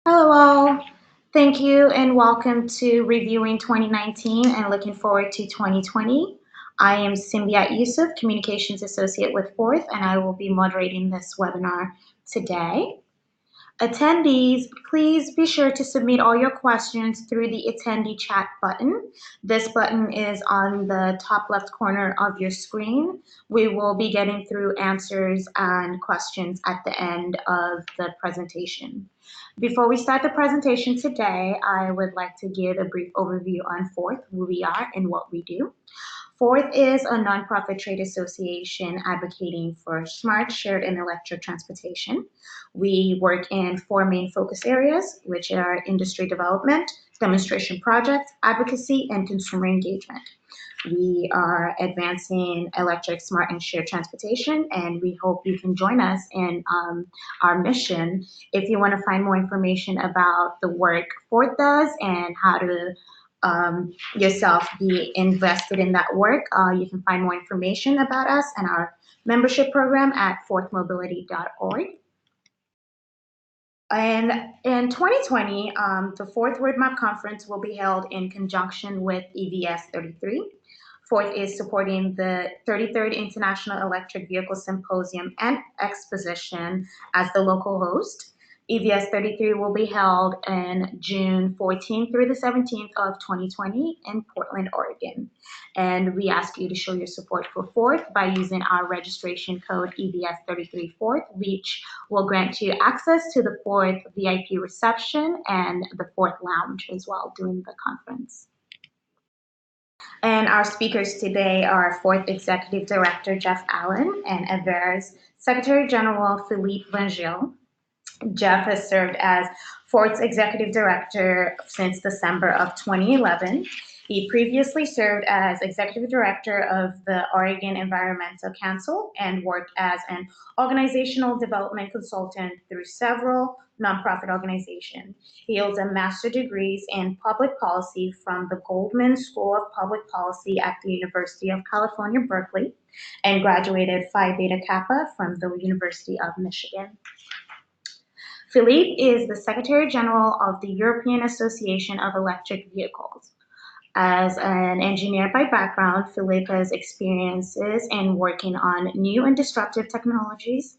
Hello, all. Thank you and welcome to Reviewing 2019 and looking forward to 2020. I am Simbiat Yusuf, Communications Associate with Forth, and I will be moderating this webinar today. Attendees, please be sure to submit all your questions through the attendee chat button. This button is on the top left corner of your screen. We will be getting through answers and questions at the end of the presentation. Before we start the presentation today, I would like to give a brief overview on Forth, who we are and what we do. Forth is a nonprofit trade association advocating for smart, shared, and electric transportation. We work in four main focus areas, which are industry development, demonstration projects, advocacy, and consumer engagement. We are advancing electric, smart, and shared transportation, and we hope you can join us in our mission. If you want to find more information about the work Forth does and how to yourself be invested in that work, you can find more information about us and our membership program at forthmobility.org. And in 2020, the Fourth Roadmap Conference will be held in conjunction with EVS 33. Forth is supporting the 33rd International Electric Vehicle Symposium and Exposition as the local host. EVS 33 will be held in June 14th through the 17th of 2020 in Portland, Oregon. And we ask you to show your support for Forth by using our registration code EVS33 Forth, which will grant you access to the Forth VIP reception and the Forth Lounge as well during the conference. And our speakers today are Forth Executive Director Jeff Allen and AVERE's Secretary General Philippe Vangeel. Jeff has served as Forth's Executive Director since December of 2011. He previously served as Executive Director of the Oregon Environmental Council and worked as an organizational development consultant through several nonprofit organizations. He holds a master's degrees in public policy from the Goldman School of Public Policy at the University of California, Berkeley, and graduated Phi Beta Kappa from the University of Michigan. Philippe is the Secretary General of the European Association of Electric Vehicles. As an engineer by background, Philippe has experiences in working on new and disruptive technologies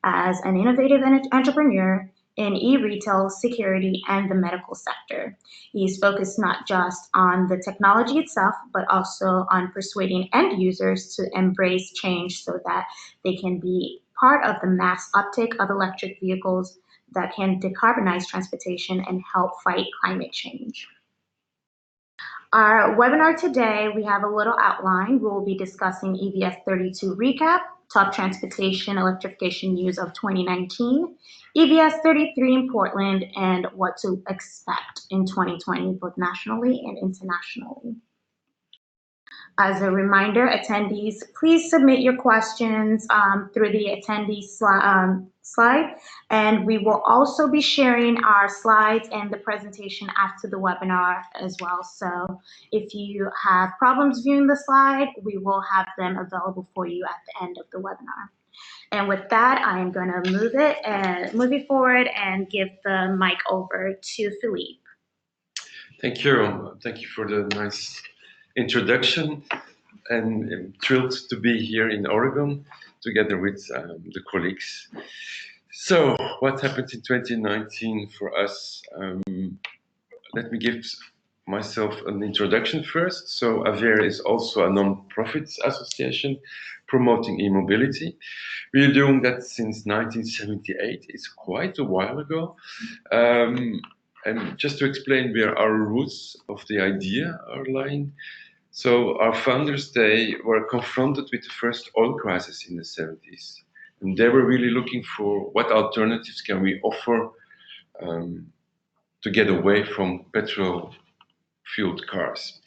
as an innovative entrepreneur in e-retail, security, and the medical sector. He's focused not just on the technology itself, but also on persuading end users to embrace change so that they can be part of the mass uptake of electric vehicles that can decarbonize transportation and help fight climate change. Our webinar today, we have a little outline. We will be discussing EVS 32 recap, top transportation electrification news of 2019, EVS 33 in Portland, and what to expect in 2020, both nationally and internationally. As a reminder, attendees, please submit your questions through the attendee slide, and we will also be sharing our slides and the presentation after the webinar as well. So if you have problems viewing the slide, we will have them available for you at the end of the webinar. And with that, I am going to move it forward and give the mic over to Philippe. Thank you. Thank you for the nice introduction, and I'm thrilled to be here in Oregon together with the colleagues. So what happened in 2019 for us? Let me give myself an introduction first. So AVERE is also a non-profit association promoting e-mobility. We're doing that since 1978. It's quite a while ago. And just to explain where our roots of the idea are lying. So our founders, they were confronted with the first oil crisis in the 70s. And they were really looking for what alternatives can we offer to get away from petrol-fueled cars.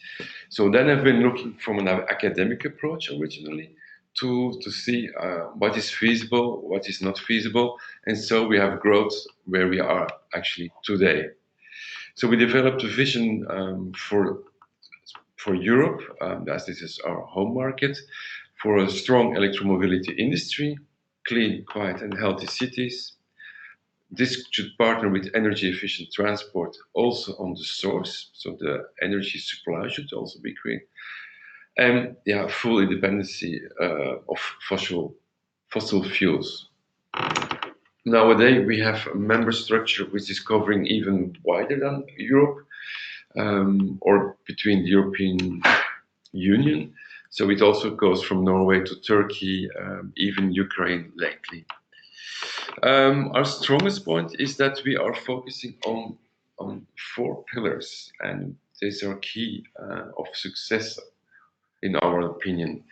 So then I've been looking from an academic approach originally to see what is feasible, what is not feasible. And so we have growth where we are actually today. So we developed a vision for Europe, as this is our home market, for a strong electromobility industry, clean, quiet, and healthy cities, This should partner with energy efficient transport also on the source, so the energy supply should also be green. And yeah, full independency of fossil fuels. Nowadays, we have a member structure which is covering even wider than Europe, or between the European Union. So it also goes from Norway to Turkey, even Ukraine lately. Our strongest point is that we are focusing on four pillars, and these are key of success, in our opinion.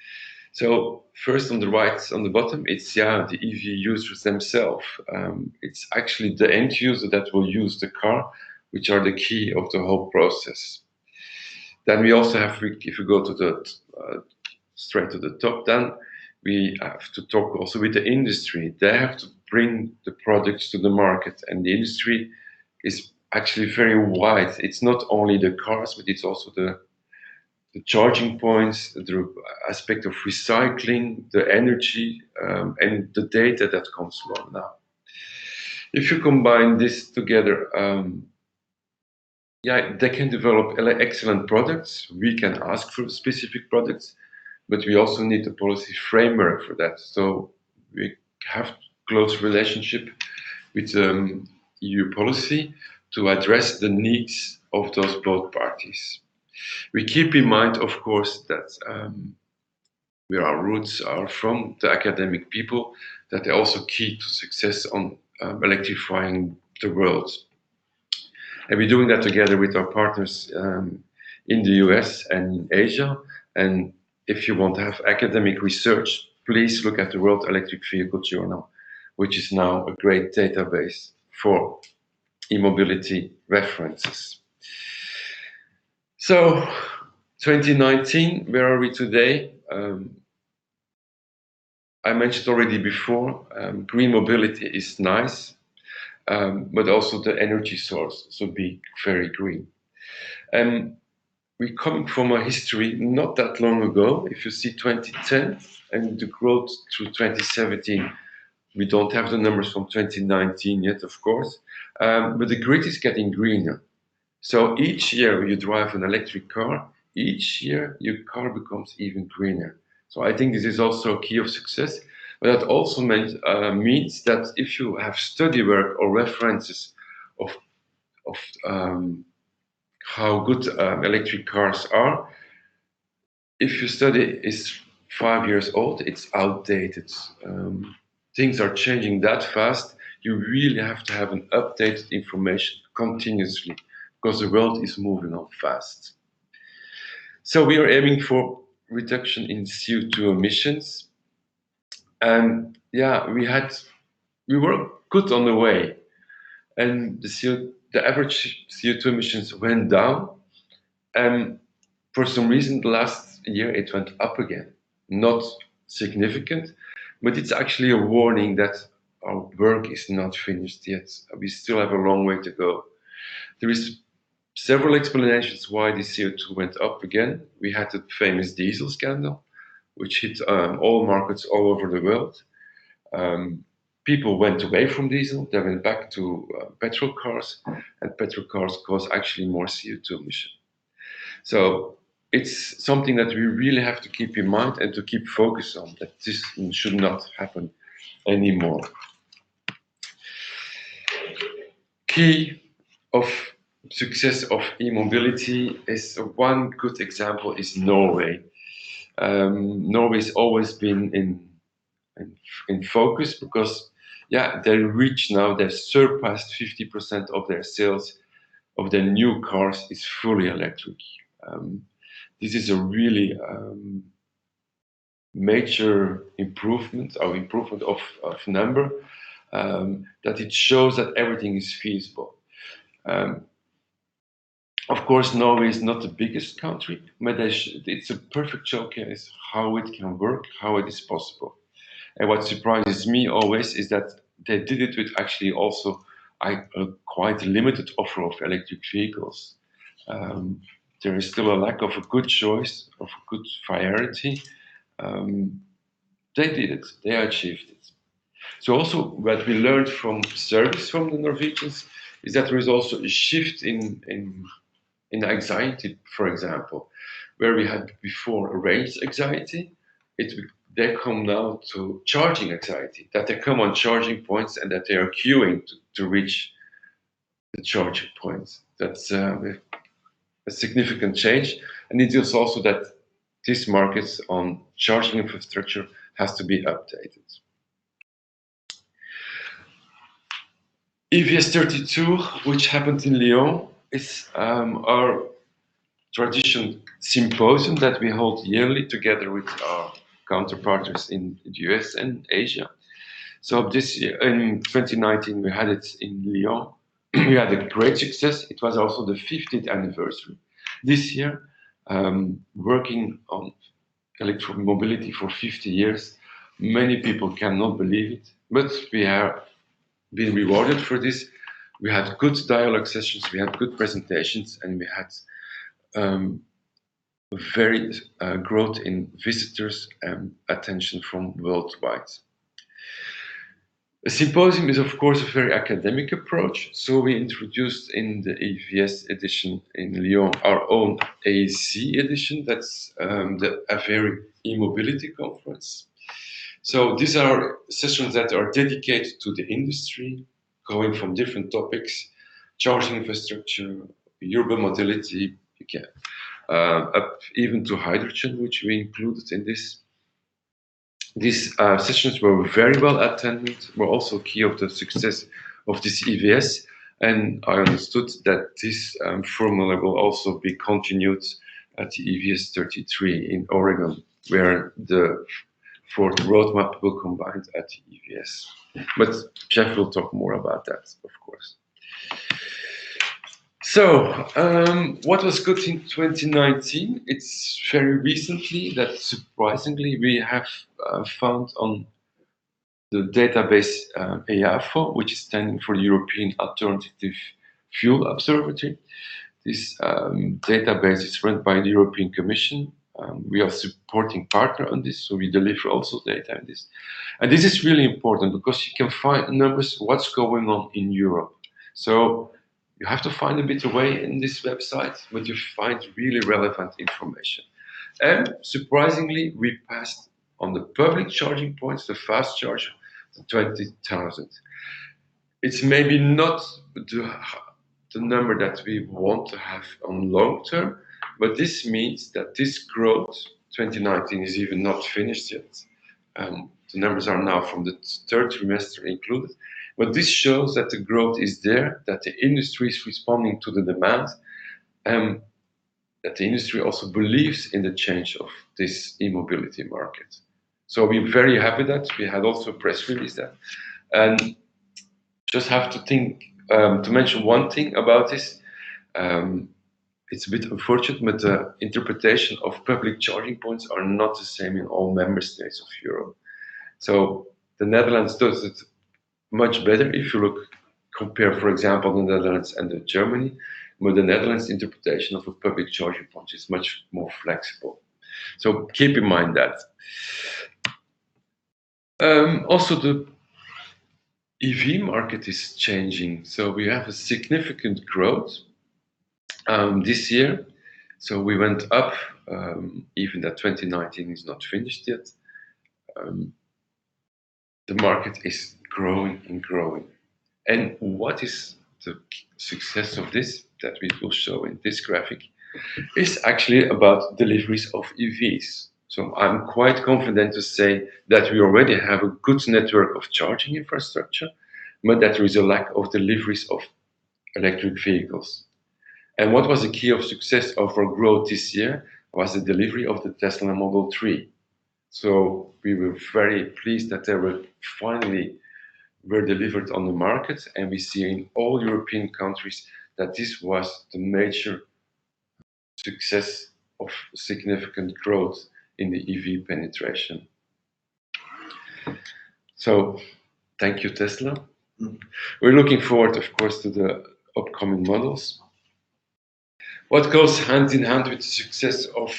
So first, on the right, on the bottom, it's the EV users themselves. It's actually the end user that will use the car, which are the key of the whole process. Then we also have, if we go to the straight to the top, then we have to talk also with the industry. They have to bring the products to the market, and the industry is actually very wide. It's not only the cars, but it's also the charging points, the aspect of recycling, the energy, and the data that comes along now. If you combine this together, they can develop excellent products. We can ask for specific products, but we also need a policy framework for that. So we have close relationship with EU policy to address the needs of those both parties. We keep in mind, of course, that where our roots are from, the academic people, that they're also key to success on electrifying the world. And we're doing that together with our partners in the US and in Asia. And if you want to have academic research, please look at the World Electric Vehicle Journal, which is now a great database for e-mobility references. So 2019, where are we today? I mentioned already before, green mobility is nice, but also the energy source should be very green. We're coming from a history not that long ago. If you see 2010 and the growth through 2017, we don't have the numbers from 2019 yet, of course, but the grid is getting greener. So each year you drive an electric car, each year your car becomes even greener. So I think this is also a key of success. But that also means that if you have study work or references of how good electric cars are, if your study is 5 years old, it's outdated. Things are changing that fast. You really have to have an updated information continuously, because the world is moving on fast. So we are aiming for reduction in CO2 emissions. And we were good on the way. And the average CO2 emissions went down. And for some reason, last year it went up again. Not significant, but it's actually a warning that our work is not finished yet. We still have a long way to go. There is several explanations why the CO2 went up again. We had the famous diesel scandal, which hit all markets all over the world. People went away from diesel, they went back to petrol cars, and petrol cars cause actually more CO2 emission. So it's something that we really have to keep in mind and to keep focus on, that this should not happen anymore. Key of success of e-mobility is one good example is Norway. Norway has always been in focus because they've surpassed 50% of their sales of their new cars is fully electric. This is a really major improvement of number, that it shows that everything is feasible. Of course, Norway is not the biggest country, but it's a perfect showcase how it can work, how it is possible. And what surprises me always is that they did it with actually also a quite limited offer of electric vehicles. There is still a lack of a good choice, of a good variety. They did it, they achieved it. So also what we learned from service from the Norwegians is that there is also a shift in anxiety, for example, where we had before range anxiety, they come now to charging anxiety, that they come on charging points and that they are queuing to reach the charging points. That's a significant change, and it is also that this market on charging infrastructure has to be updated. EVS 32, which happened in Lyon, is our tradition symposium that we hold yearly together with our counterparts in the US and Asia. So this year, in 2019, we had it in Lyon. We had a great success. It was also the 50th anniversary. This year, working on electromobility for 50 years, many people cannot believe it, but we have been rewarded for this. We had good dialogue sessions, we had good presentations, and we had very growth in visitors and attention from worldwide. A symposium is, of course, a very academic approach. So we introduced in the EVS edition in Lyon our own AEC edition. That's the AVERE e-mobility conference. So these are sessions that are dedicated to the industry, going from different topics, charging infrastructure, urban mobility, up even to hydrogen, which we included in this. These sessions were very well attended, were also key of the success of this EVS, and I understood that this formula will also be continued at the EVS 33 in Oregon, where the fourth roadmap will combine at the EVS. But Jeff will talk more about that, of course. So, what was good in 2019? It's very recently that surprisingly we have found on the database EAFO, which is standing for the European Alternative Fuel Observatory. This database is run by the European Commission. We are supporting partner on this, so we deliver also data on this. And this is really important because you can find numbers what's going on in Europe. So you have to find a bit away in this website, but you find really relevant information. And surprisingly, we passed on the public charging points, the fast charger, the 20,000. It's maybe not the number that we want to have on long term, but this means that this growth, 2019 is even not finished yet. The numbers are now from the third trimester included, but this shows that the growth is there, that the industry is responding to the demand, and that the industry also believes in the change of this e-mobility market. So we're very happy that we had also a press release that, and just have to think to mention one thing about this. It's a bit unfortunate, but the interpretation of public charging points are not the same in all member states of Europe. So the Netherlands does it much better if you compare, for example, the Netherlands and Germany, but the Netherlands interpretation of a public charging point is much more flexible. So keep in mind that. Also, the EV market is changing. So we have a significant growth this year. So we went up, even that 2019 is not finished yet. The market is growing and growing. And what is the success of this that we will show in this graphic is actually about deliveries of EVs. So I'm quite confident to say that we already have a good network of charging infrastructure, but that there is a lack of deliveries of electric vehicles. And what was the key of success of our growth this year was the delivery of the Tesla Model 3. So we were very pleased that they were finally delivered on the market, and we see in all European countries that this was the major success of significant growth in the EV penetration. So thank you, Tesla. We're looking forward, of course, to the upcoming models. What goes hand in hand with the success of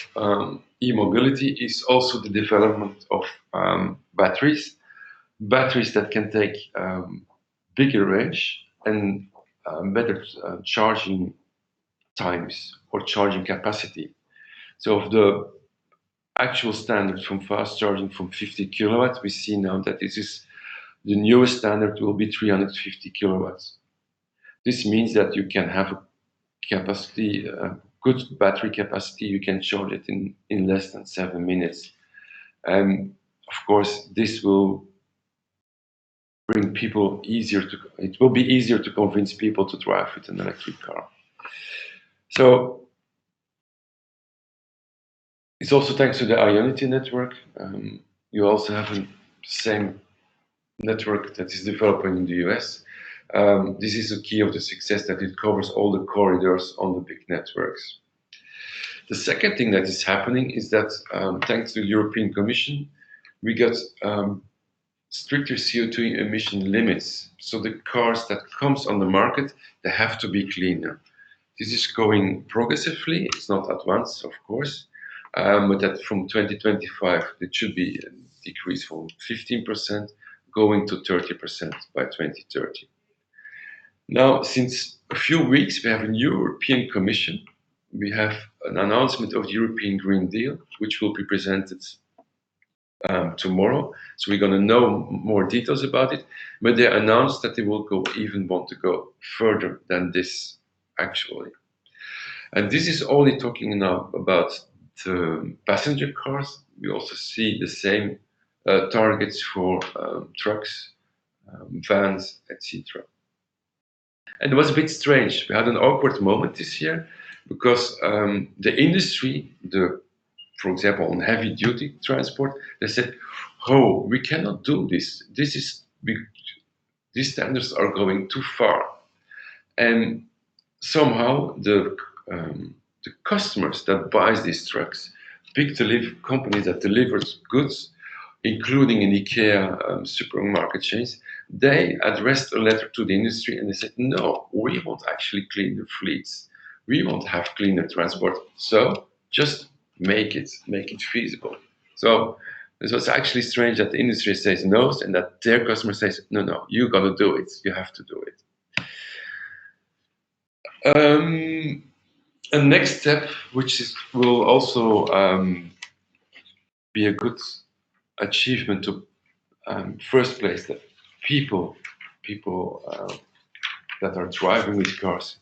e-mobility is also the development of batteries. batteries that can take bigger range and better charging times or charging capacity. So of the actual standard from fast charging from 50 kilowatts, we see now that this is the newest standard will be 350 kilowatts. This means that you can have a capacity, good battery capacity, you can charge it in less than 7 minutes. And of course, this will bring people it will be easier to convince people to drive with an electric car. So it's also thanks to the Ionity network. You also have the same network that is developing in the US. This is the key of the success, that it covers all the corridors on the big networks. The second thing that is happening is that thanks to the European Commission, we got stricter CO2 emission limits. So the cars that comes on the market, they have to be cleaner. This is going progressively. It's not at once, of course, but that from 2025, it should be a decrease from 15% going to 30% by 2030. Now, since a few weeks, we have a new European Commission. We have an announcement of the European Green Deal, which will be presented tomorrow. So we're going to know more details about it. But they announced that they will want to go further than this, actually. And this is only talking now about the passenger cars. We also see the same targets for trucks, vans, etc. And it was a bit strange. We had an awkward moment this year because the industry, for example, on heavy duty transport, they said, "Oh, we cannot do this. These standards are going too far." And somehow the customers that buys these trucks, big companies that delivers goods, including in IKEA supermarket chains, they addressed a letter to the industry and they said, "No, we won't actually clean the fleets. We won't have cleaner transport. So just make it feasible." So this was actually strange that the industry says no and that their customer says, "No, you got to do it. You have to do it." A next step, will also be a good achievement to first place that people that are driving with cars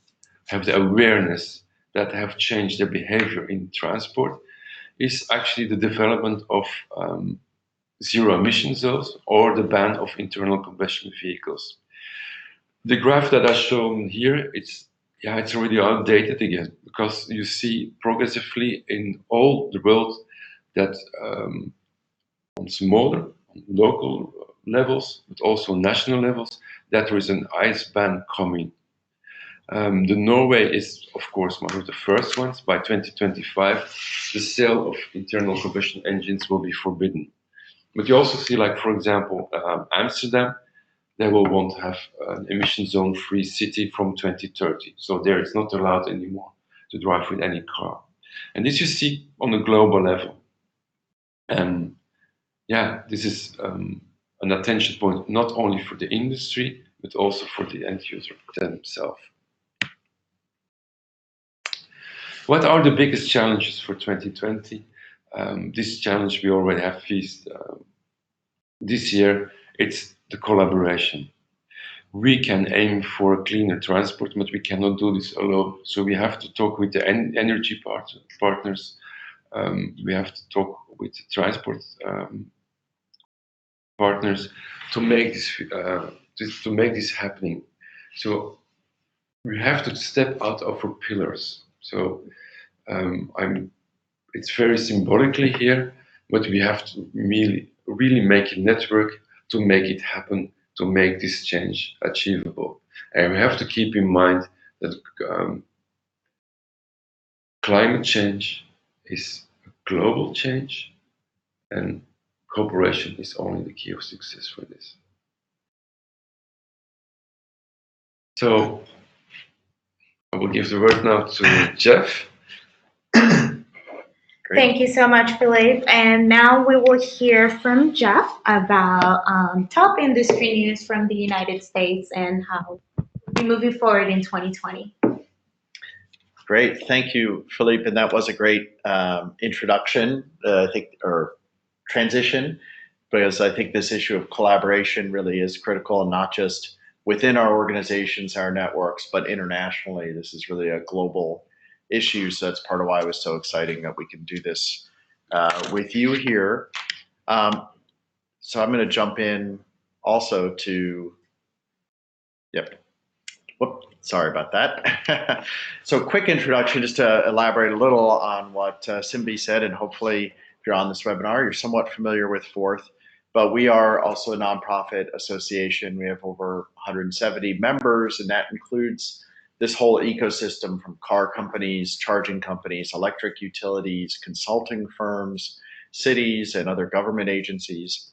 have the awareness that have changed their behavior in transport, is actually the development of zero emission zones or the ban of internal combustion vehicles. The graph that I've shown here, it's already outdated again, because you see progressively in all the world that on smaller, local levels, but also national levels, that there is an ICE ban coming. The Norway is, of course, one of the first ones. By 2025, the sale of internal combustion engines will be forbidden. But you also see, like, for example, Amsterdam, they will want to have an emission zone free city from 2030. So there it's not allowed anymore to drive with any car. And this you see on a global level. And this is an attention point not only for the industry, but also for the end user themselves. What are the biggest challenges for 2020? This challenge we already have faced this year. It's the collaboration. We can aim for a cleaner transport, but we cannot do this alone. So we have to talk with the energy partners. We have to talk with the transport partners to make this happening. So we have to step out of our pillars. So it's very symbolically here, but we have to really make a network to make it happen, to make this change achievable. And we have to keep in mind that climate change is a global change, and cooperation is only the key of success for this. So I will give the word now to Jeff. Great. Thank you so much, Philippe. And now we will hear from Jeff about top industry news from the United States and how we're moving forward in 2020. Great. Thank you, Philippe. And that was a great introduction, I think, or transition, because I think this issue of collaboration really is critical, not just within our organizations, our networks, but internationally. This is really a global issue. So that's part of why it was so exciting that we can do this with you here. So I'm going to jump in also to, yep. Whoop, sorry about that. So quick introduction, just to elaborate a little on what Simbi said, and hopefully if you're on this webinar, you're somewhat familiar with Forth. But we are also a nonprofit association. We have over 170 members, and that includes this whole ecosystem from car companies, charging companies, electric utilities, consulting firms, cities, and other government agencies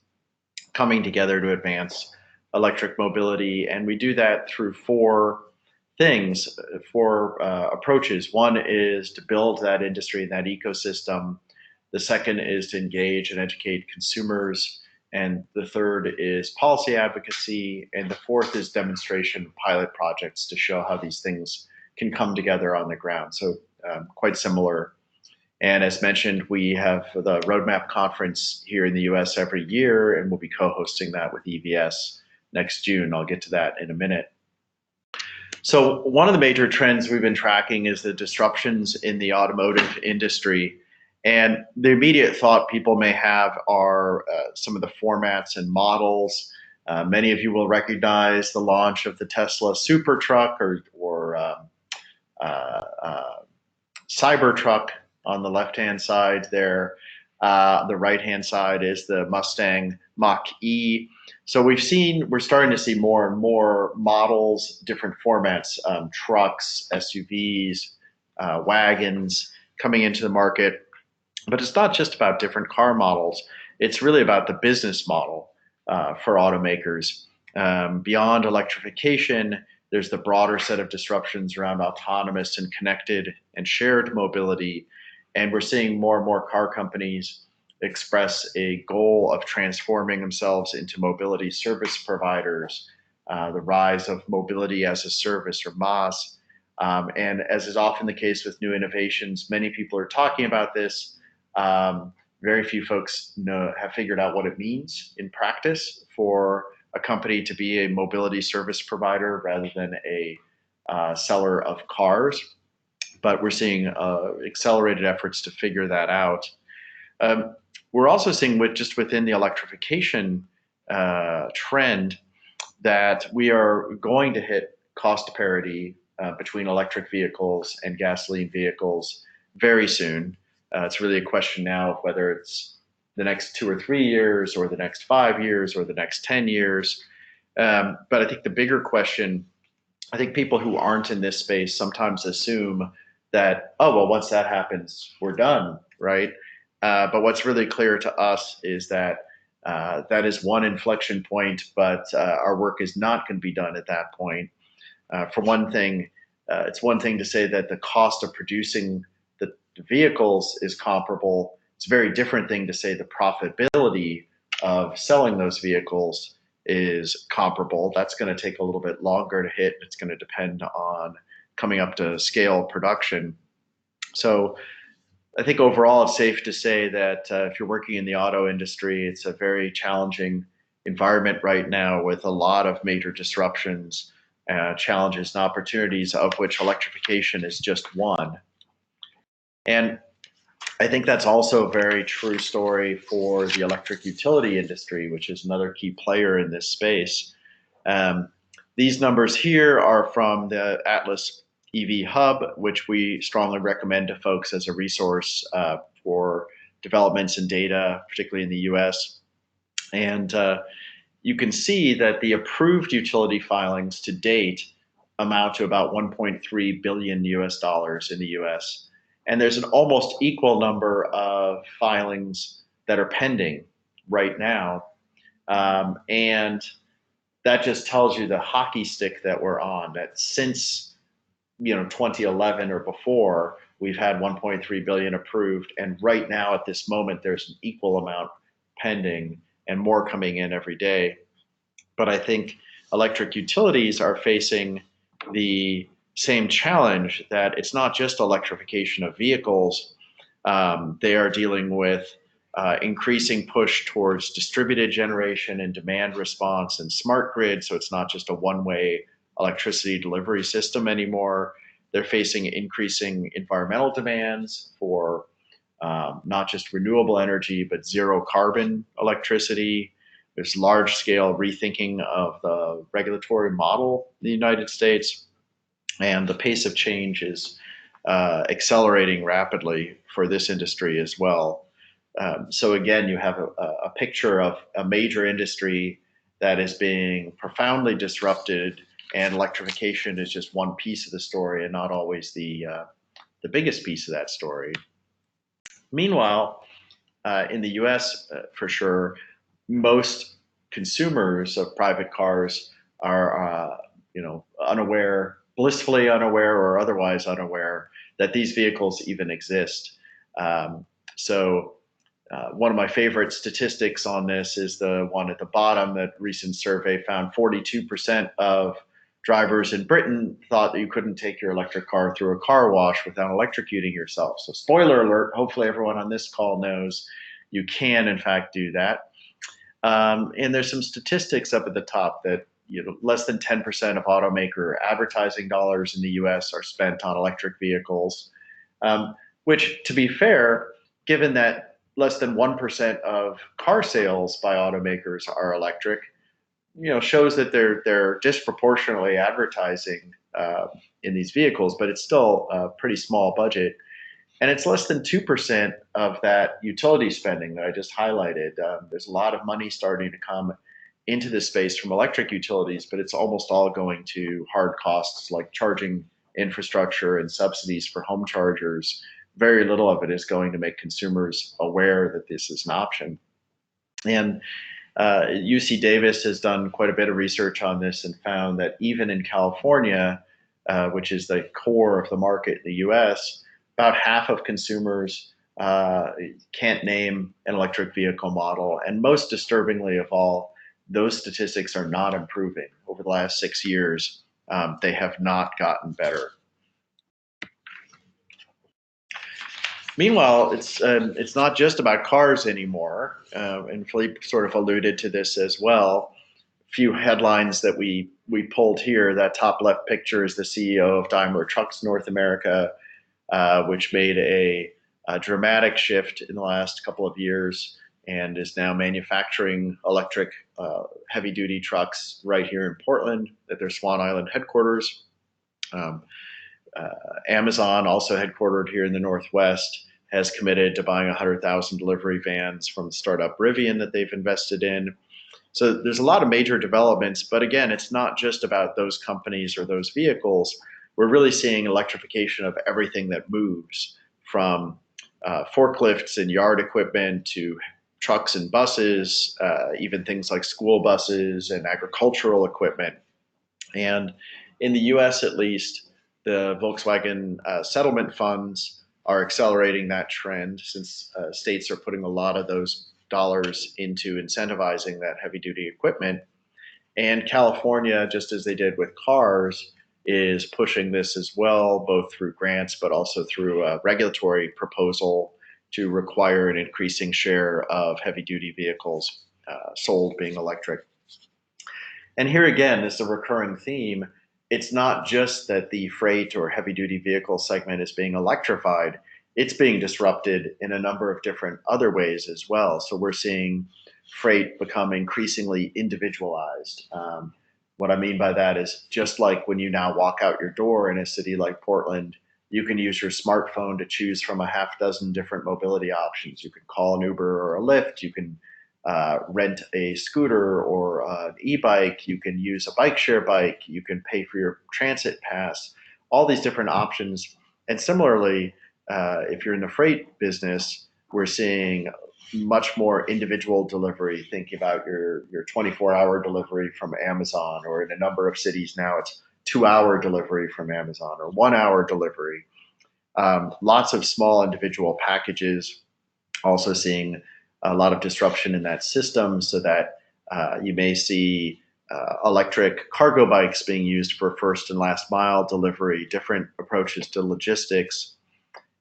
coming together to advance electric mobility. And we do that through four approaches. One is to build that industry and that ecosystem. The second is to engage and educate consumers. And the third is policy advocacy. And the fourth is demonstration pilot projects to show how these things can come together on the ground. So quite similar. And as mentioned, we have the Roadmap Conference here in the US every year, and we'll be co-hosting that with EVS next June. I'll get to that in a minute. So one of the major trends we've been tracking is the disruptions in the automotive industry. And the immediate thought people may have are some of the formats and models. Many of you will recognize the launch of the Tesla Supertruck or Cybertruck on the left-hand side there. The right-hand side is the Mustang Mach-E. So we're starting to see more and more models, different formats, trucks, SUVs, wagons coming into the market. But it's not just about different car models. It's really about the business model for automakers. Beyond electrification, there's the broader set of disruptions around autonomous and connected and shared mobility. And we're seeing more and more car companies express a goal of transforming themselves into mobility service providers, the rise of mobility as a service or MaaS. And as is often the case with new innovations, many people are talking about this. Very few folks have figured out what it means in practice for a company to be a mobility service provider rather than a seller of cars. But we're seeing accelerated efforts to figure that out. We're also seeing within the electrification trend that we are going to hit cost parity between electric vehicles and gasoline vehicles very soon. It's really a question now of whether it's the next 2 or 3 years or the next 5 years or the next 10 years. But I think the bigger question, I think people who aren't in this space sometimes assume that, oh, well, once that happens, we're done, right? But what's really clear to us is that that is one inflection point, but our work is not going to be done at that point. For one thing, it's one thing to say that the cost of producing the vehicles is comparable. It's a very different thing to say the profitability of selling those vehicles is comparable. That's going to take a little bit longer to hit. It's going to depend on coming up to scale production. So I think overall it's safe to say that if you're working in the auto industry, it's a very challenging environment right now with a lot of major disruptions, challenges and opportunities, of which electrification is just one. And I think that's also a very true story for the electric utility industry, which is another key player in this space. These numbers here are from the Atlas EV Hub, which we strongly recommend to folks as a resource for developments and data, particularly in the US. And you can see that the approved utility filings to date amount to about 1.3 billion US dollars in the US. And there's an almost equal number of filings that are pending right now. And that just tells you the hockey stick that we're on, that since 2011 or before, We've had 1.3 billion approved, and right now at this moment, there's an equal amount pending and more coming in every day. But I think electric utilities are facing the same challenge, that it's not just electrification of vehicles. They are dealing with increasing push towards distributed generation and demand response and smart grid. So it's not just a one-way electricity delivery system anymore. They're facing increasing environmental demands for not just renewable energy, but zero carbon electricity. There's large scale rethinking of the regulatory model in the United States, and the pace of change is accelerating rapidly for this industry as well. So again, you have a picture of a major industry that is being profoundly disrupted, and electrification is just one piece of the story and not always the biggest piece of that story. Meanwhile, in the US, for sure, most consumers of private cars are, unaware, blissfully unaware or otherwise unaware that these vehicles even exist. So one of my favorite statistics on this is the one at the bottom. That recent survey found 42% of drivers in Britain thought that you couldn't take your electric car through a car wash without electrocuting yourself. So spoiler alert, hopefully everyone on this call knows you can in fact do that. And there's some statistics up at the top that less than 10% of automaker advertising dollars in the US are spent on electric vehicles, which, to be fair, given that less than 1% of car sales by automakers are electric, shows that they're disproportionately advertising in these vehicles, but it's still a pretty small budget. And it's less than 2% of that utility spending that I just highlighted. There's a lot of money starting to come into this space from electric utilities, but it's almost all going to hard costs like charging infrastructure and subsidies for home chargers. Very little of it is going to make consumers aware that this is an option. And UC Davis has done quite a bit of research on this and found that even in California, which is the core of the market in the US, about half of consumers can't name an electric vehicle model. And most disturbingly of all, those statistics are not improving. Over the last 6 years, they have not gotten better. Meanwhile, it's not just about cars anymore, and Philippe sort of alluded to this as well. A few headlines that we pulled here. That top left picture is the CEO of Daimler Trucks North America, which made a dramatic shift in the last couple of years and is now manufacturing electric heavy-duty trucks right here in Portland at their Swan Island headquarters. Amazon, also headquartered here in the Northwest, has committed to buying 100,000 delivery vans from the startup Rivian that they've invested in. So there's a lot of major developments, but again, it's not just about those companies or those vehicles. We're really seeing electrification of everything that moves, from forklifts and yard equipment to trucks and buses, even things like school buses and agricultural equipment. And in the US, at least, the Volkswagen settlement funds are accelerating that trend, since states are putting a lot of those dollars into incentivizing that heavy-duty equipment. And California, just as they did with cars, is pushing this as well, both through grants but also through a regulatory proposal to require an increasing share of heavy-duty vehicles sold being electric. And here again, this is a recurring theme. It's not just that the freight or heavy-duty vehicle segment is being electrified, it's being disrupted in a number of different other ways as well. So we're seeing freight become increasingly individualized. What I mean by that is, just like when you now walk out your door in a city like Portland, you can use your smartphone to choose from a half dozen different mobility options. You can call an Uber or a Lyft, you can rent a scooter or an e-bike, you can use a bike share bike, you can pay for your transit pass, all these different options. And similarly, if you're in the freight business, we're seeing much more individual delivery, thinking about your 24-hour delivery from Amazon, or in a number of cities now, it's 2-hour delivery from Amazon or 1-hour delivery. Lots of small individual packages, also seeing a lot of disruption in that system, so that you may see electric cargo bikes being used for first and last mile delivery, different approaches to logistics.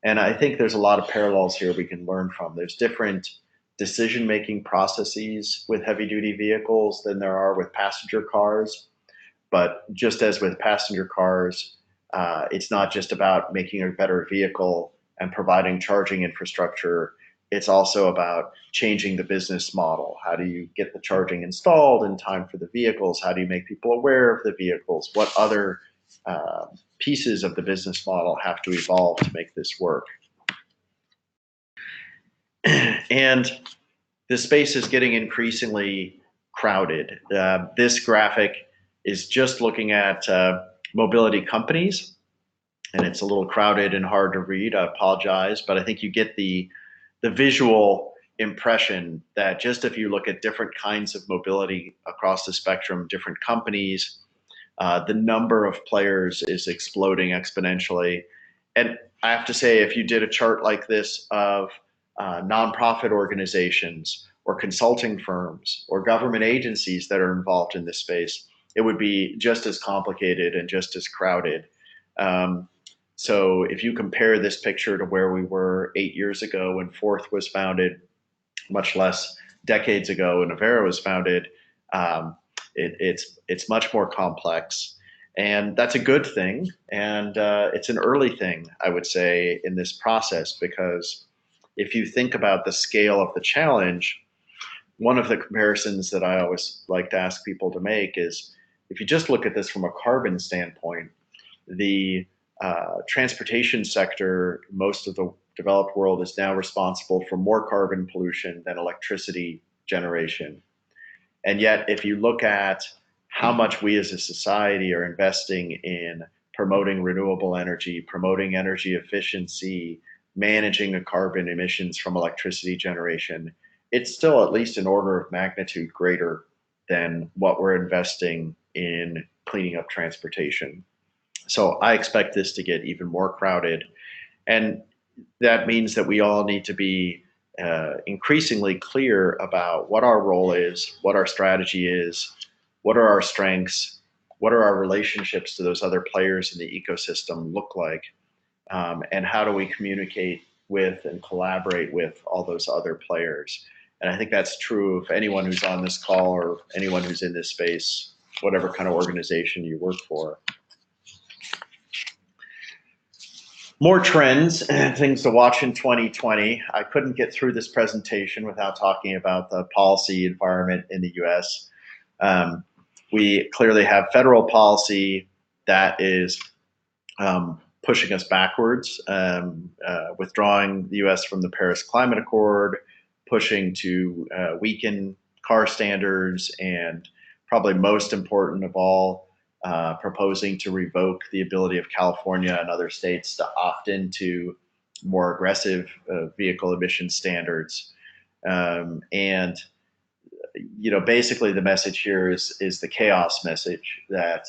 And I think there's a lot of parallels here we can learn from. There's different decision-making processes with heavy-duty vehicles than there are with passenger cars. But just as with passenger cars, it's not just about making a better vehicle and providing charging infrastructure. It's also about changing the business model. How do you get the charging installed in time for the vehicles? How do you make people aware of the vehicles? What other pieces of the business model have to evolve to make this work? And the space is getting increasingly crowded. This graphic is just looking at mobility companies, and it's a little crowded and hard to read. I apologize, but I think you get the visual impression that just if you look at different kinds of mobility across the spectrum, different companies, the number of players is exploding exponentially. And I have to say, if you did a chart like this of nonprofit organizations or consulting firms or government agencies that are involved in this space, it would be just as complicated and just as crowded. So if you compare this picture to where we were 8 years ago when Forth was founded, much less decades ago when AVERE was founded, it's much more complex. And that's a good thing. And it's an early thing, I would say, in this process, because if you think about the scale of the challenge, one of the comparisons that I always like to ask people to make is, if you just look at this from a carbon standpoint, the transportation sector, most of the developed world, is now responsible for more carbon pollution than electricity generation. And yet, if you look at how much we as a society are investing in promoting renewable energy, promoting energy efficiency, managing the carbon emissions from electricity generation, it's still at least an order of magnitude greater than what we're investing in cleaning up transportation. So I expect this to get even more crowded. And that means that we all need to be increasingly clear about what our role is, what our strategy is, what are our strengths, what are our relationships to those other players in the ecosystem look like, and how do we communicate with and collaborate with all those other players. And I think that's true of anyone who's on this call or anyone who's in this space, whatever kind of organization you work for. More trends and things to watch in 2020. I couldn't get through this presentation without talking about the policy environment in the US. We clearly have federal policy that is pushing us backwards, withdrawing the US from the Paris Climate Accord, pushing to weaken car standards, and probably most important of all, proposing to revoke the ability of California and other states to opt into more aggressive vehicle emission standards. And basically the message here is the chaos message, that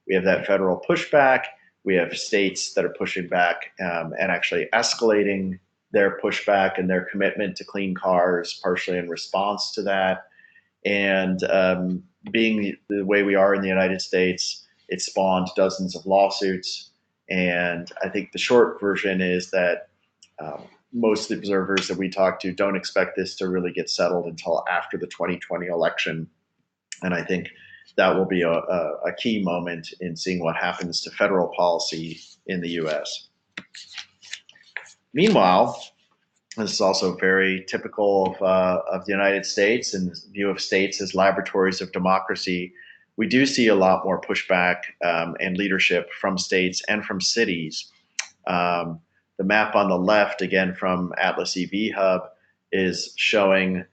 we have that federal pushback, we have states that are pushing back and actually escalating their pushback and their commitment to clean cars, partially in response to that. And being the way we are in the United States, it spawned dozens of lawsuits. And I think the short version is that most observers that we talk to don't expect this to really get settled until after the 2020 election. And I think that will be a key moment in seeing what happens to federal policy in the US. Meanwhile, this is also very typical of the United States and the view of states as laboratories of democracy. We do see a lot more pushback and leadership from states and from cities. The map on the left, again from Atlas EV Hub, is showing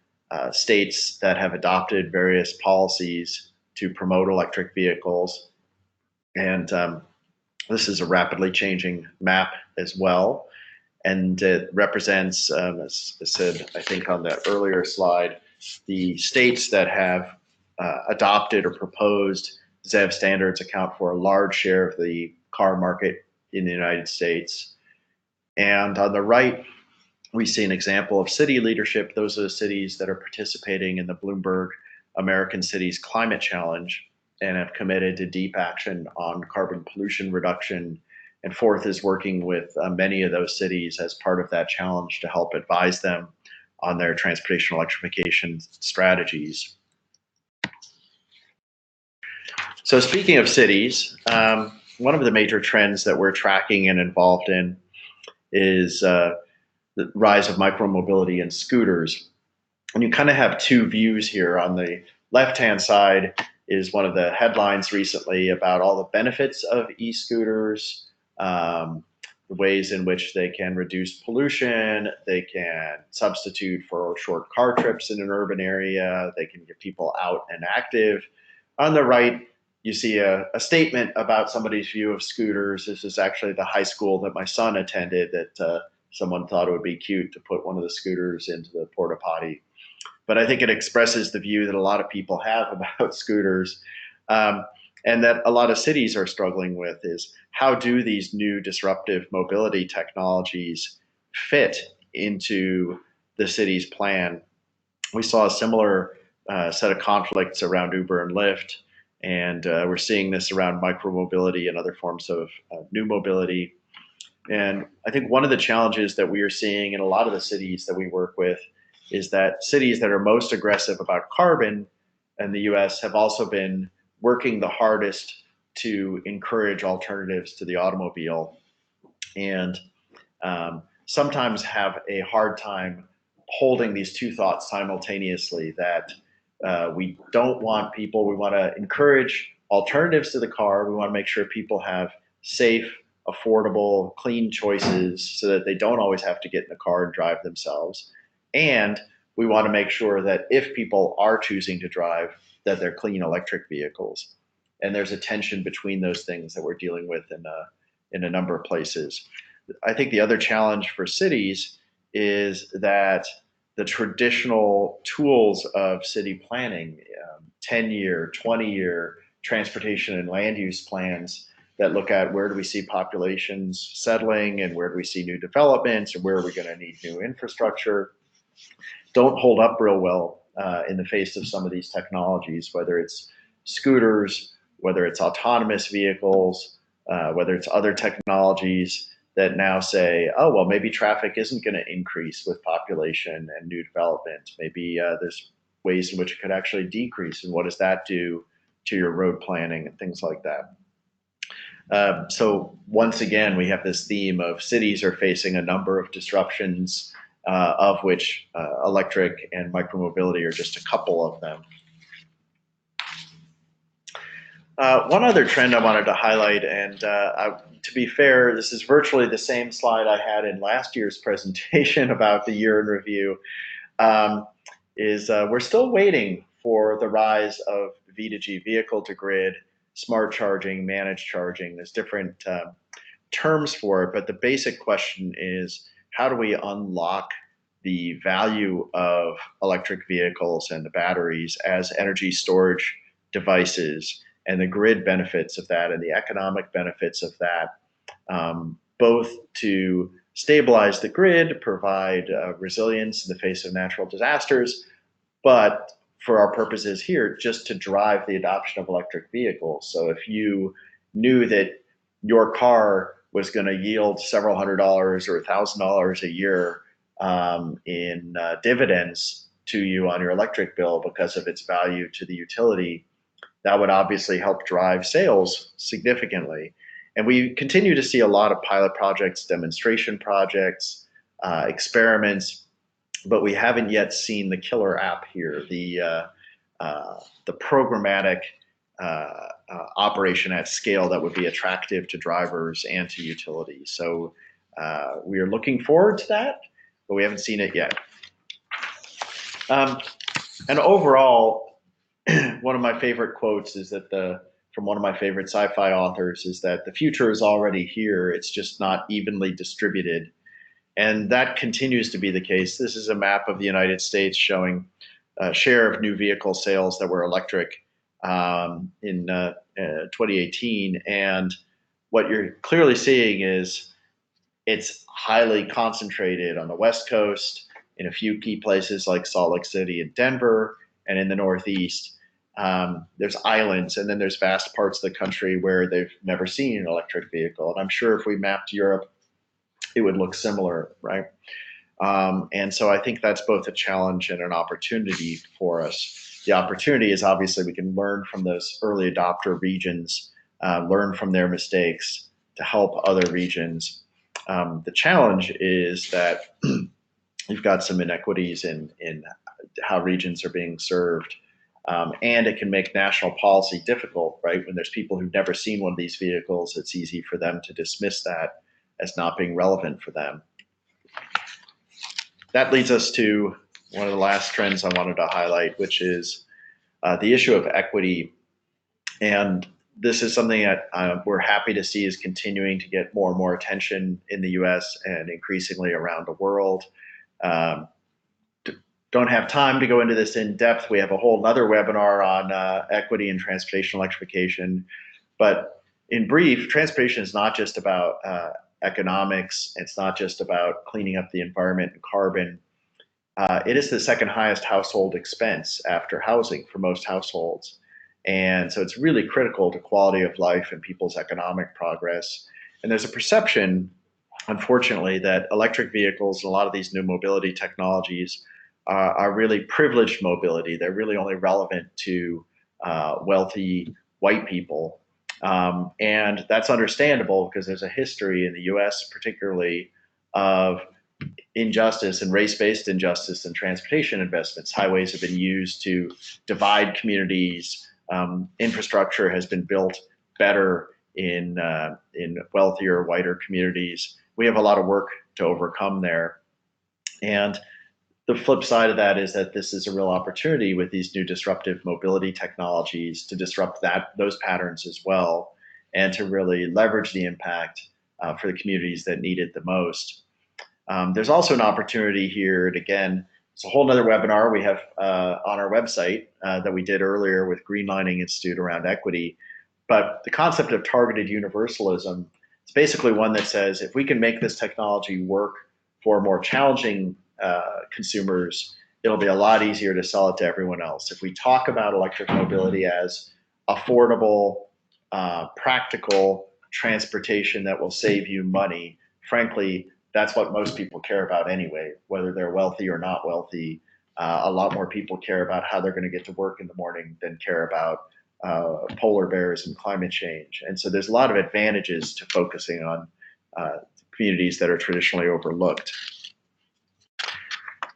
states that have adopted various policies to promote electric vehicles. And this is a rapidly changing map as well. And it represents, as I said, I think on the earlier slide, the states that have adopted or proposed ZEV standards account for a large share of the car market in the United States. And on the right, we see an example of city leadership. Those are the cities that are participating in the Bloomberg American Cities Climate Challenge and have committed to deep action on carbon pollution reduction. And Fourth is working with many of those cities as part of that challenge to help advise them on their transportation electrification strategies. So speaking of cities, one of the major trends that we're tracking and involved in is the rise of micromobility and scooters. And you kind of have two views here. On the left-hand side is one of the headlines recently about all the benefits of e-scooters, the ways in which they can reduce pollution, they can substitute for short car trips in an urban area, they can get people out and active. On the right, you see a statement about somebody's view of scooters. This is actually the high school that my son attended, that someone thought it would be cute to put one of the scooters into the porta potty. But I think it expresses the view that a lot of people have about scooters, and that a lot of cities are struggling with, is how do these new disruptive mobility technologies fit into the city's plan? We saw a similar set of conflicts around Uber and Lyft, and we're seeing this around micromobility and other forms of new mobility. And I think one of the challenges that we are seeing in a lot of the cities that we work with is that cities that are most aggressive about carbon in the US have also been working the hardest to encourage alternatives to the automobile, and sometimes have a hard time holding these two thoughts simultaneously, that we don't want people, we want to encourage alternatives to the car, we want to make sure people have safe, affordable, clean choices so that they don't always have to get in a car and drive themselves. And we want to make sure that if people are choosing to drive, that they're clean electric vehicles. And there's a tension between those things that we're dealing with in a number of places. I think the other challenge for cities is that the traditional tools of city planning, 10-year, 20-year transportation and land use plans that look at where do we see populations settling and where do we see new developments and where are we going to need new infrastructure, don't hold up real well in the face of some of these technologies, whether it's scooters, whether it's autonomous vehicles, whether it's other technologies that now say, oh, well, maybe traffic isn't going to increase with population and new development. Maybe there's ways in which it could actually decrease, and what does that do to your road planning and things like that. So once again, we have this theme of cities are facing a number of disruptions, of which electric and micromobility are just a couple of them. One other trend I wanted to highlight, and to be fair, this is virtually the same slide I had in last year's presentation about the year in review, is we're still waiting for the rise of V2G, vehicle to grid, smart charging, managed charging. There's different terms for it, but the basic question is, how do we unlock the value of electric vehicles and the batteries as energy storage devices, and the grid benefits of that and the economic benefits of that, both to stabilize the grid, provide resilience in the face of natural disasters, but for our purposes here, just to drive the adoption of electric vehicles. So if you knew that your car was going to yield several $100s or $1,000 a year in dividends to you on your electric bill because of its value to the utility, that would obviously help drive sales significantly. And we continue to see a lot of pilot projects, demonstration projects, experiments, but we haven't yet seen the killer app here, the programmatic operation at scale that would be attractive to drivers and to utilities. So we are looking forward to that, but we haven't seen it yet. And overall, one of my favorite quotes is that from one of my favorite sci-fi authors is that the future is already here, it's just not evenly distributed. And that continues to be the case. This is a map of the United States showing a share of new vehicle sales that were electric in 2018. And what you're clearly seeing is it's highly concentrated on the West Coast, in a few key places like Salt Lake City and Denver, and in the Northeast. There's islands, and then there's vast parts of the country where they've never seen an electric vehicle. And I'm sure if we mapped Europe, it would look similar, right? And so I think that's both a challenge and an opportunity for us. The opportunity is obviously we can learn from those early adopter regions, learn from their mistakes to help other regions. The challenge is that you've got some inequities in how regions are being served. And it can make national policy difficult, right? When there's people who've never seen one of these vehicles, it's easy for them to dismiss that as not being relevant for them. That leads us to one of the last trends I wanted to highlight, which is the issue of equity. And this is something that we're happy to see is continuing to get more and more attention in the US and increasingly around the world. Don't have time to go into this in depth. We have a whole other webinar on equity and transportation electrification. But in brief, transportation is not just about economics. It's not just about cleaning up the environment and carbon. It is the second highest household expense after housing for most households. And so it's really critical to quality of life and people's economic progress. And there's a perception, unfortunately, that electric vehicles and a lot of these new mobility technologies are really privileged mobility. They're really only relevant to wealthy white people. And that's understandable because there's a history in the US particularly of injustice and race-based injustice in transportation investments. Highways have been used to divide communities. Infrastructure has been built better in wealthier, whiter communities. We have a lot of work to overcome there. And the flip side of that is that this is a real opportunity with these new disruptive mobility technologies to disrupt those patterns as well, and to really leverage the impact for the communities that need it the most. There's also an opportunity here, and again, it's a whole other webinar we have on our website that we did earlier with Greenlining Institute around equity. But the concept of targeted universalism, it's basically one that says if we can make this technology work for more challenging consumers, it'll be a lot easier to sell it to everyone else. If we talk about electric mobility as affordable, practical transportation that will save you money, frankly, that's what most people care about anyway, whether they're wealthy or not wealthy. A lot more people care about how they're going to get to work in the morning than care about polar bears and climate change. And so there's a lot of advantages to focusing on communities that are traditionally overlooked.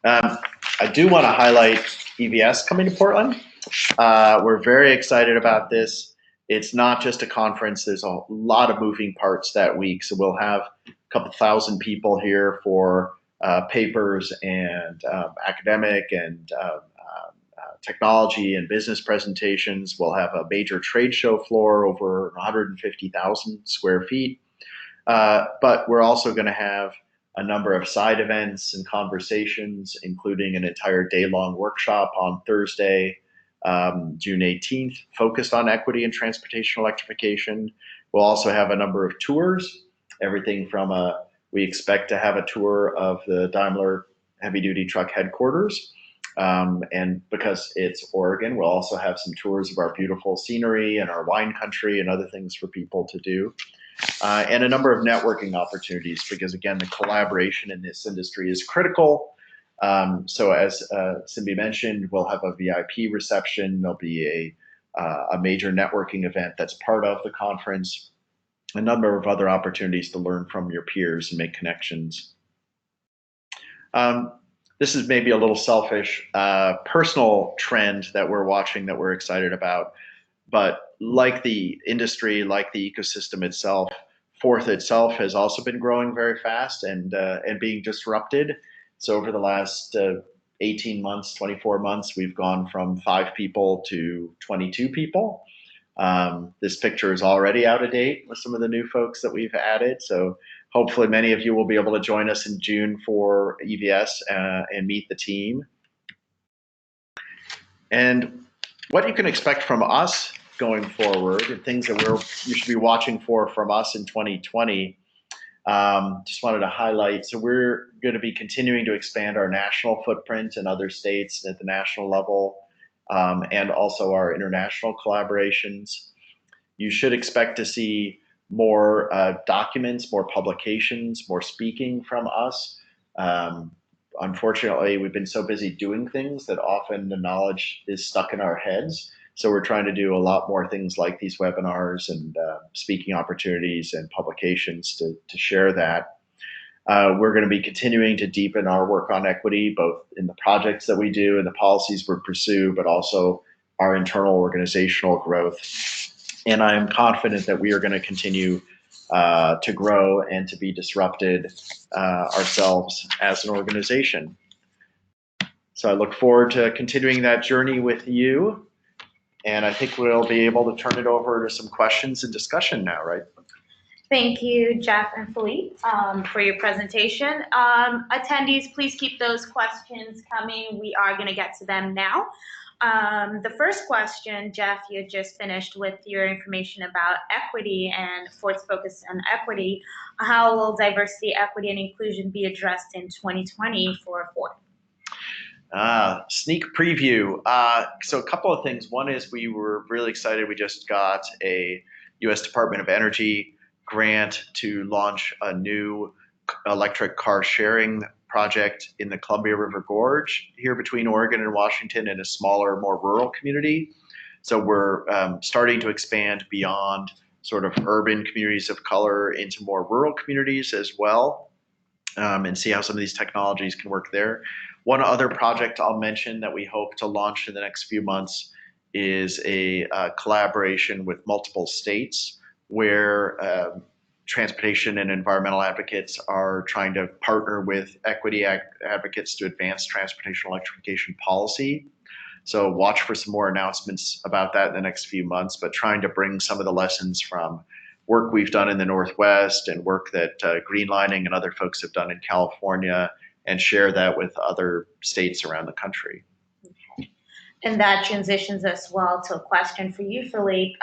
I do want to highlight EVS coming to Portland. We're very excited about this. It's not just a conference. There's a lot of moving parts that week. So we'll have a couple thousand people here for papers and academic and technology and business presentations. We'll have a major trade show floor over 150,000 square feet. But we're also going to have a number of side events and conversations, including an entire day-long workshop on Thursday, June 18th, focused on equity and transportation electrification. We'll also have a number of tours, everything from we expect to have a tour of the Daimler heavy-duty truck headquarters. And because it's Oregon, we'll also have some tours of our beautiful scenery and our wine country and other things for people to do. And a number of networking opportunities, because again, the collaboration in this industry is critical. So as Cindy mentioned, we'll have a VIP reception. There'll be a major networking event that's part of the conference, a number of other opportunities to learn from your peers and make connections. This is maybe a little selfish, personal trend that we're watching that we're excited about. But like the industry, like the ecosystem itself, Forth itself has also been growing very fast and being disrupted. So over the last 18 months, 24 months, we've gone from 5 people to 22 people. This picture is already out of date with some of the new folks that we've added. So hopefully many of you will be able to join us in June for EVS and meet the team. And what you can expect from us going forward and things that you should be watching for from us in 2020. Just wanted to highlight, so we're going to be continuing to expand our national footprint in other states at the national level, and also our international collaborations. You should expect to see more documents, more publications, more speaking from us. Unfortunately, we've been so busy doing things that often the knowledge is stuck in our heads. So we're trying to do a lot more things like these webinars and speaking opportunities and publications to share that. We're going to be continuing to deepen our work on equity, both in the projects that we do and the policies we pursue, but also our internal organizational growth. And I am confident that we are going to continue to grow and to be disrupted ourselves as an organization. So I look forward to continuing that journey with you. And I think we'll be able to turn it over to some questions and discussion now, right? Thank you, Jeff and Philippe, for your presentation. Attendees, please keep those questions coming. We are going to get to them now. The first question, Jeff, you just finished with your information about equity and Ford's focus on equity. How will diversity, equity, and inclusion be addressed in 2020 for Ford? Sneak preview. So a couple of things. One is we were really excited. We just got a U.S. Department of Energy grant to launch a new electric car sharing project in the Columbia River Gorge here between Oregon and Washington in a smaller, more rural community. So we're starting to expand beyond sort of urban communities of color into more rural communities as well, and see how some of these technologies can work there. One other project I'll mention that we hope to launch in the next few months is a collaboration with multiple states where transportation and environmental advocates are trying to partner with equity advocates to advance transportation electrification policy. So watch for some more announcements about that in the next few months, but trying to bring some of the lessons from work we've done in the Northwest and work that Greenlining and other folks have done in California and share that with other states around the country. Okay. And that transitions us well to a question for you, Philippe.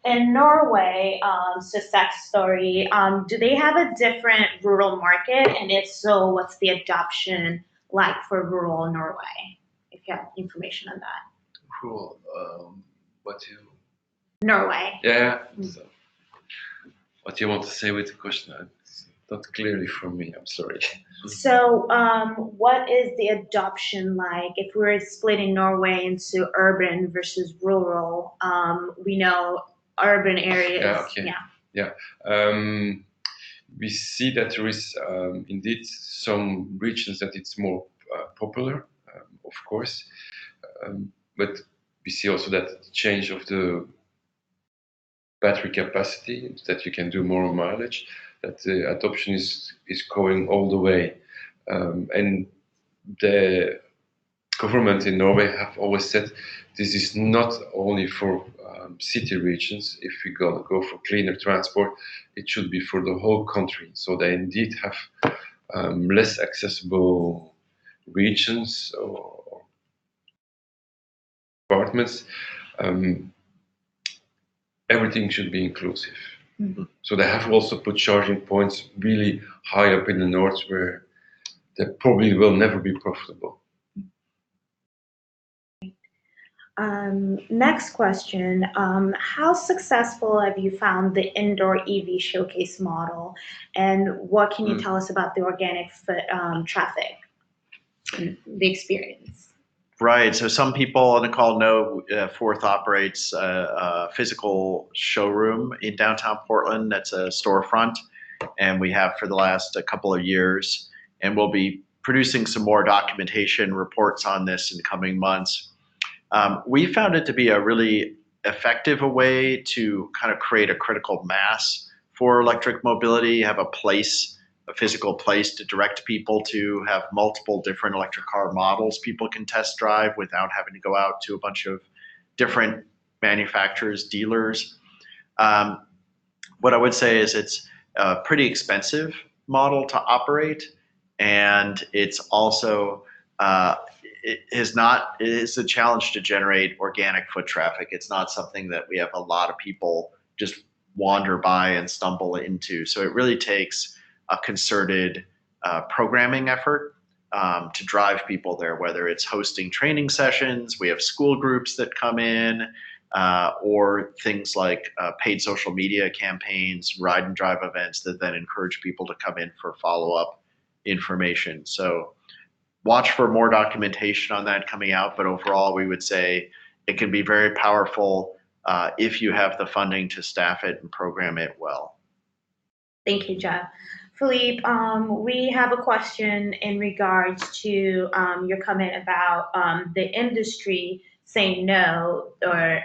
In Norway, success story, do they have a different rural market? And if so, what's the adoption like for rural Norway? If you have information on that. Rural, what you? Norway. Yeah. So, what do you want to say with the question? It's not clearly for me, I'm sorry. So what is the adoption like if we're splitting Norway into urban versus rural? We know urban areas. Yeah, okay. Yeah. We see that there is indeed some regions that it's more popular, of course, but we see also that the change of the battery capacity, that you can do more mileage, that the adoption is going all the way. And the government in Norway have always said this is not only for city regions. If we go for cleaner transport, it should be for the whole country. So they indeed have less accessible regions or apartments. Everything should be inclusive. Mm-hmm. So they have also put charging points really high up in the north where they probably will never be profitable. Next question, how successful have you found the indoor EV showcase model, and what can you tell us about the organic traffic, the experience? Right, so some people on the call know Forth operates a physical showroom in downtown Portland that's a storefront, and we have for the last couple of years, and we'll be producing some more documentation reports on this in coming months. We found it to be a really effective way to kind of create a critical mass for electric mobility, have a physical place to direct people to, have multiple different electric car models people can test drive without having to go out to a bunch of different manufacturers, dealers. What I would say is it's a pretty expensive model to operate, and it's also it is a challenge to generate organic foot traffic. It's not something that we have a lot of people just wander by and stumble into. So it really takes a concerted programming effort to drive people there, whether it's hosting training sessions, we have school groups that come in, or things like paid social media campaigns, ride and drive events that then encourage people to come in for follow-up information. So watch for more documentation on that coming out, but overall we would say it can be very powerful if you have the funding to staff it and program it well. Thank you, Jeff. Philippe, we have a question in regards to your comment about the industry saying no or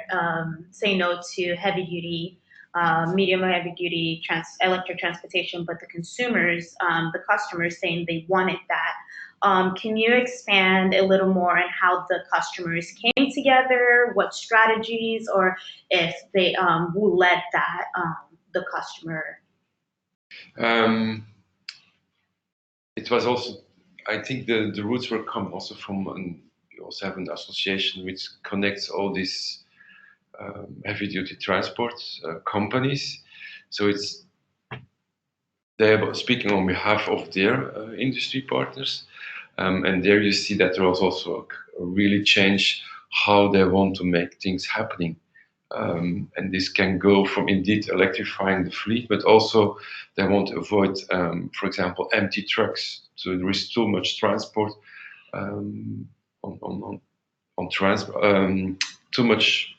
saying no to heavy duty, medium or heavy duty electric transportation, but the consumers, the customers saying they wanted that. Can you expand a little more on how the customers came together, what strategies, or if they who led that, the customer? It was also, I think the roots were come also from, we also have an association which connects all these heavy duty transport companies. So they're speaking on behalf of their industry partners. And there you see that there was also a really change how they want to make things happening. And this can go from indeed electrifying the fleet, but also they want to avoid, for example, empty trucks. So there is too much transport on transport, too much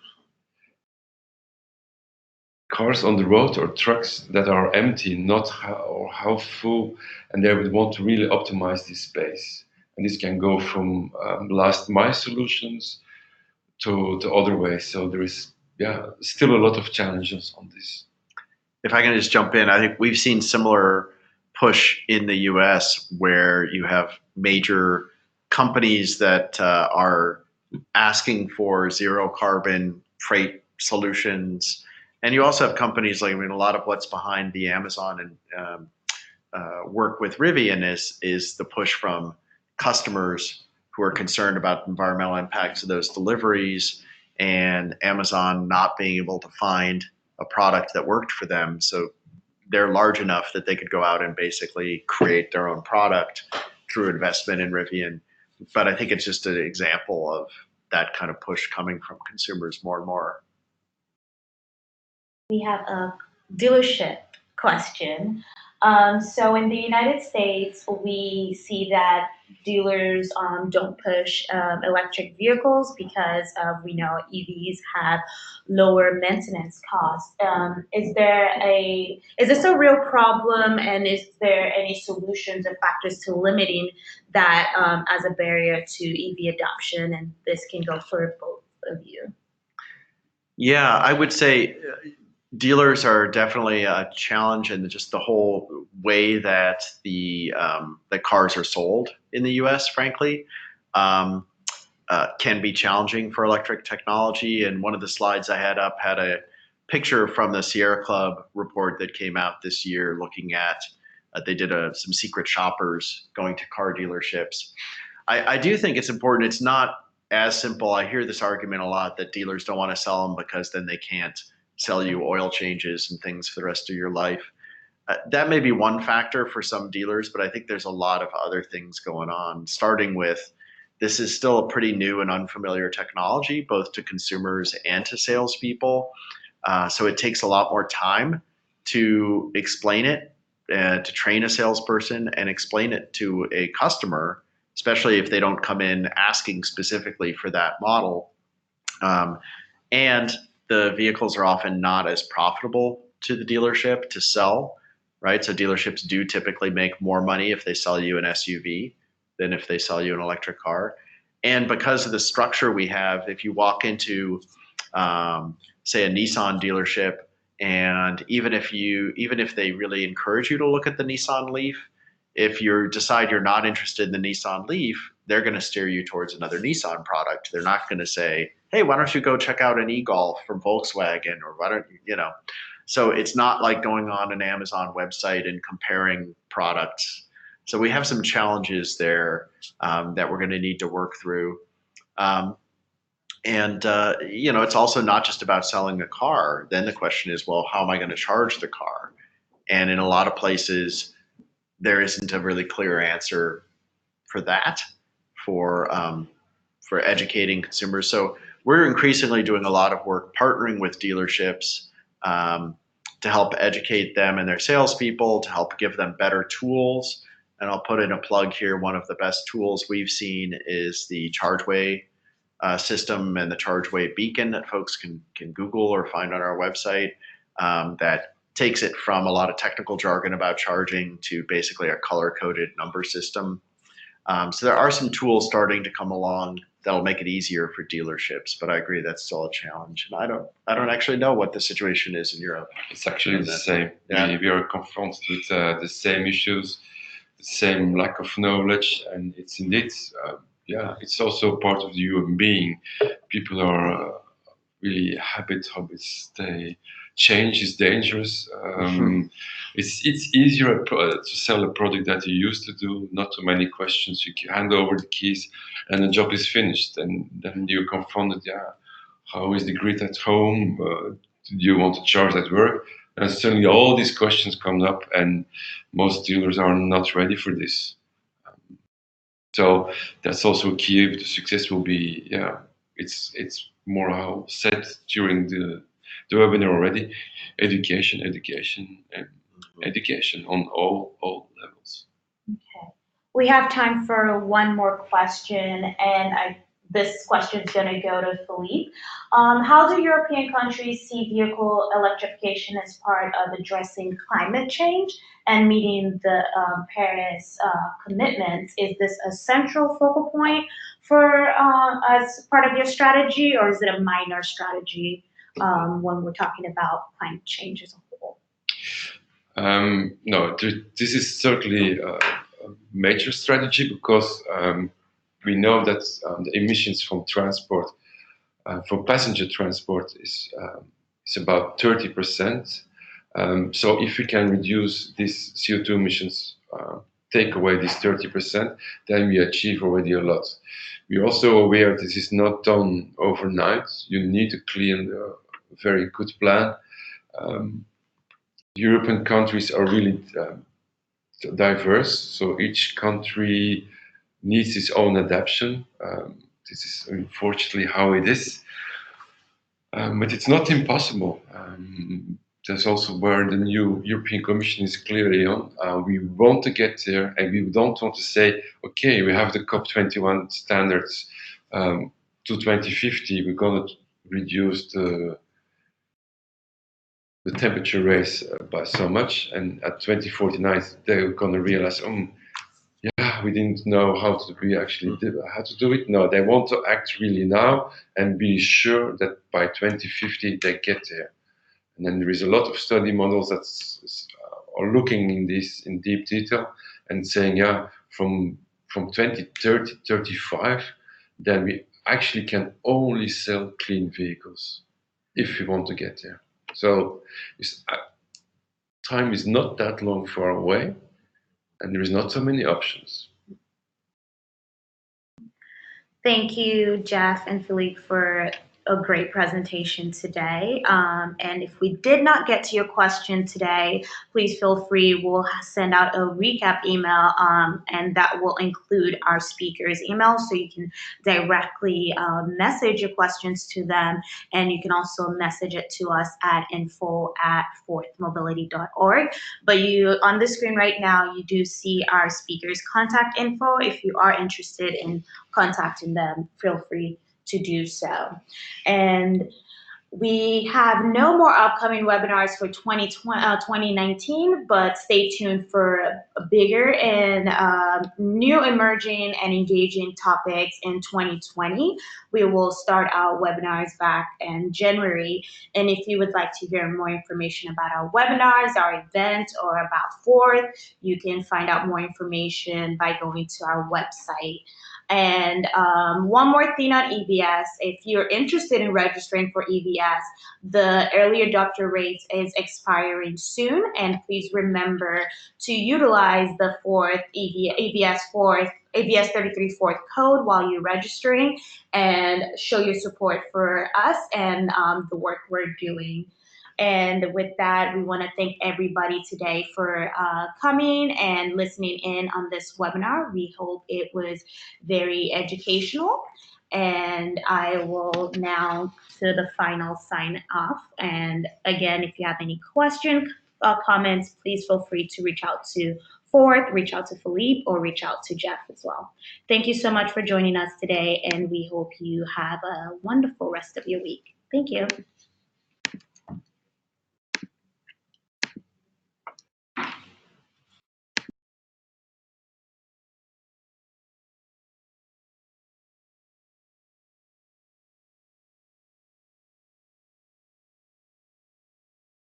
cars on the road or trucks that are empty, not how full, and they would want to really optimize this space. And this can go from last mile solutions to other ways. So there is still a lot of challenges on this. If I can just jump in, I think we've seen similar push in the US where you have major companies that are asking for zero carbon freight solutions. And you also have companies like, I mean, a lot of what's behind the Amazon and work with Rivian is the push from customers who are concerned about environmental impacts of those deliveries, and Amazon not being able to find a product that worked for them. So they're large enough that they could go out and basically create their own product through investment in Rivian. But I think it's just an example of that kind of push coming from consumers more and more. We have a dealership question. So in the United States, we see that dealers don't push electric vehicles because we know EVs have lower maintenance costs. Is this a real problem, and is there any solutions or factors to limiting that as a barrier to EV adoption? And this can go for both of you. Yeah, I would say dealers are definitely a challenge, and just the whole way that the cars are sold in the U.S., frankly, can be challenging for electric technology. And one of the slides I had up had a picture from the Sierra Club report that came out this year, looking at they did some secret shoppers going to car dealerships. I do think it's important. It's not as simple. I hear this argument a lot that dealers don't want to sell them because then they can't sell you oil changes and things for the rest of your life. That may be one factor for some dealers, but I think there's a lot of other things going on, starting with this is still a pretty new and unfamiliar technology, both to consumers and to salespeople. So it takes a lot more time to explain it, to train a salesperson and explain it to a customer, especially if they don't come in asking specifically for that model. And the vehicles are often not as profitable to the dealership to sell, right? So dealerships do typically make more money if they sell you an SUV than if they sell you an electric car. And because of the structure we have, if you walk into, say, a Nissan dealership, and even if they really encourage you to look at the Nissan Leaf, if you decide you're not interested in the Nissan Leaf, they're going to steer you towards another Nissan product. They're not going to say, hey, why don't you go check out an e-Golf from Volkswagen, or why don't you, So it's not like going on an Amazon website and comparing products. So we have some challenges there that we're going to need to work through. It's also not just about selling a car. Then the question is, well, how am I going to charge the car? And in a lot of places, there isn't a really clear answer for that, for educating consumers. So we're increasingly doing a lot of work partnering with dealerships to help educate them and their salespeople, to help give them better tools. And I'll put in a plug here. One of the best tools we've seen is the ChargeWay system and the ChargeWay beacon that folks can Google or find on our website, that takes it from a lot of technical jargon about charging to basically a color-coded number system. So there are some tools starting to come along that'll make it easier for dealerships, but I agree that's still a challenge. And I don't actually know what the situation is in Europe. It's actually the same. Yeah. We are confronted with the same issues, the same lack of knowledge, and it's indeed, it's also part of the human being. People are really habits. Change is dangerous. It's easier to sell a product that you used to do. Not too many questions. You can hand over the keys, and the job is finished. And then you're confronted. How is the grid at home? Do you want to charge at work? And suddenly all these questions come up, and most dealers are not ready for this. So that's also key. The success will be, it's more how said during the webinar already, education, and education on all levels. Okay. We have time for one more question, and this question is going to go to Philippe. How do European countries see vehicle electrification as part of addressing climate change and meeting the Paris commitments? Is this a central focal point for as part of your strategy, or is it a minor strategy when we're talking about climate change as a whole? No, this is certainly a major strategy because we know that the emissions from transport, from passenger transport, is about 30%. So if we can reduce these CO2 emissions, take away this 30%, then we achieve already a lot. We're also aware this is not done overnight. You need a clean, very good plan. European countries are really diverse, so each country needs its own adaptation. This is unfortunately how it is, but it's not impossible. That's also where the new European Commission is clearly on. We want to get there, and we don't want to say, okay, we have the COP21 standards to 2050, we're going to reduce the temperature raise by so much, and at 2049 they're going to realize, we didn't know how to do it. No, they want to act really now and be sure that by 2050 they get there. And then there is a lot of study models that are looking in this in deep detail and saying, from 2030, 35, then we actually can only sell clean vehicles if we want to get there. So time is not that long far away, and there is not so many options. Thank you, Jeff and Philippe, for a great presentation today. And if we did not get to your question today, please feel free. We'll send out a recap email, and that will include our speakers' email, so you can directly message your questions to them. And you can also message it to us at info@fourthmobility.org. But on the screen right now, you do see our speakers' contact info. If you are interested in contacting them, feel free to do so. And we have no more upcoming webinars for 2019, but stay tuned for bigger and new emerging and engaging topics in 2020. We will start our webinars back in January. And if you would like to hear more information about our webinars, our events, or about Fourth, you can find out more information by going to our website. And one more thing on EVS, if you're interested in registering for EVS, the early adopter rate is expiring soon, and please remember to utilize the AVS 33 Fourth code while you're registering, and show your support for us and the work we're doing. And with that, we want to thank everybody today for coming and listening in on this webinar. We hope it was very educational. And I will now to the final sign off. And again, if you have any questions, comments, please feel free to reach out to Forth, reach out to Philippe, or reach out to Jeff as well. Thank you so much for joining us today, and we hope you have a wonderful rest of your week. Thank you.